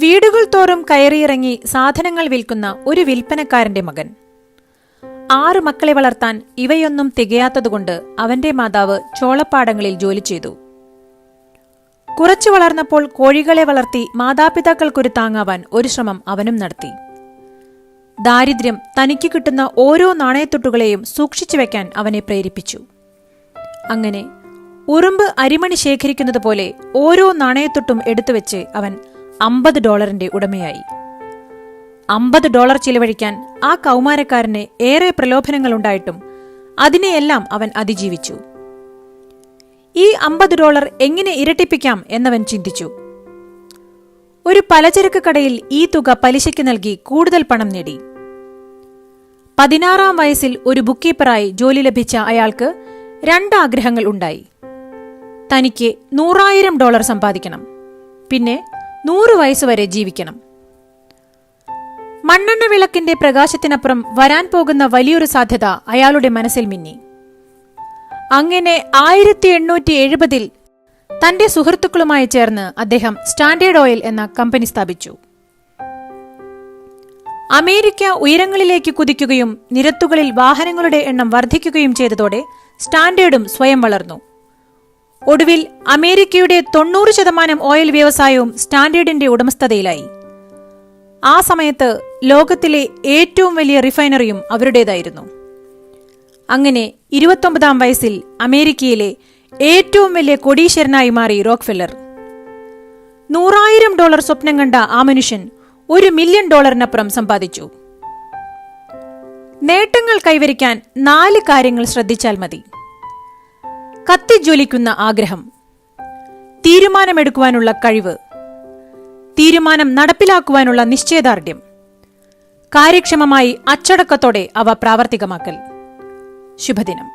വീടുകൾ തോറും കയറിയിറങ്ങി സാധനങ്ങൾ വിൽക്കുന്ന ഒരു വിൽപ്പനക്കാരന്റെ മകൻ. 6 മക്കളെ വളർത്താൻ ഇവയൊന്നും തികയാത്തതുകൊണ്ട് അവന്റെ മാതാവ് ചോളപ്പാടങ്ങളിൽ ജോലി ചെയ്തു. കുറച്ചു വളർന്നപ്പോൾ കോഴികളെ വളർത്തി മാതാപിതാക്കൾക്കൊരു താങ്ങാവാൻ ഒരു ശ്രമം അവനും നടത്തി. ദാരിദ്ര്യം തനിക്ക് കിട്ടുന്ന ഓരോ നാണയത്തുട്ടുകളെയും സൂക്ഷിച്ചു വെക്കാൻ അവനെ പ്രേരിപ്പിച്ചു. അങ്ങനെ ഉറുമ്പ് അരിമണി ശേഖരിക്കുന്നത് പോലെ ഓരോ നാണയത്തുട്ടും എടുത്തുവെച്ച് അവൻ $50 ഉടമയായി. $50 ചിലവഴിക്കാൻ ആ കൗമാരക്കാരന് ഏറെ പ്രലോഭനങ്ങളുണ്ടായിട്ടും അതിനെയെല്ലാം അവൻ അതിജീവിച്ചു. ഈ $50 എങ്ങനെ ഇരട്ടിപ്പിക്കാം എന്നവൻ ചിന്തിച്ചു. ഒരു പലചരക്ക് കടയിൽ ഈ തുക പലിശയ്ക്ക് നൽകി കൂടുതൽ പണം നേടി. 16-ാം വയസ്സിൽ ഒരു ബുക്ക് കീപ്പറായി ജോലി ലഭിച്ച അയാൾക്ക് 2 ആഗ്രഹങ്ങൾ ഉണ്ടായി. തനിക്ക് $100,000 സമ്പാദിക്കണം, പിന്നെ 100 വയസ്സുവരെ ജീവിക്കണം. മണ്ണെണ്ണ വിളക്കിന്റെ പ്രകാശത്തിനപ്പുറം വരാൻ പോകുന്ന വലിയൊരു സാധ്യത അയാളുടെ മനസ്സിൽ മിന്നി. അങ്ങനെ 1870-ൽ തന്റെ സുഹൃത്തുക്കളുമായി ചേർന്ന് അദ്ദേഹം സ്റ്റാൻഡേർഡ് ഓയിൽ എന്ന കമ്പനി സ്ഥാപിച്ചു. അമേരിക്ക ഉയരങ്ങളിലേക്ക് കുതിക്കുകയും നിരത്തുകളിൽ വാഹനങ്ങളുടെ എണ്ണം വർദ്ധിക്കുകയും ചെയ്തതോടെ സ്റ്റാൻഡേർഡും സ്വയം വളർന്നു. ഒടുവിൽ അമേരിക്കയുടെ 90% ഓയിൽ വ്യവസായവും സ്റ്റാൻഡേർഡിന്റെ ഉടമസ്ഥതയിലായി. ആ സമയത്ത് ലോകത്തിലെ ഏറ്റവും വലിയ റിഫൈനറിയും അവരുടേതായിരുന്നു. അങ്ങനെ 29-ാം വയസ്സിൽ അമേരിക്കയിലെ ഏറ്റവും വലിയ കോടീശ്വരനായി മാറി റോക്ക്ഫെല്ലർ. $100,000 സ്വപ്നം കണ്ട ആ മനുഷ്യൻ $1 മില്യൺ സമ്പാദിച്ചു. നേട്ടങ്ങൾ കൈവരിക്കാൻ 4 കാര്യങ്ങൾ ശ്രദ്ധിച്ചാൽ മതി. കത്തിജ്വലിക്കുന്ന ആഗ്രഹം, തീരുമാനമെടുക്കുവാനുള്ള കഴിവ്, തീരുമാനം നടപ്പിലാക്കുവാനുള്ള നിശ്ചയദാർഢ്യം, കാര്യക്ഷമമായി അച്ചടക്കത്തോടെ അവ പ്രാവർത്തികമാക്കൽ. ശുഭദിനം.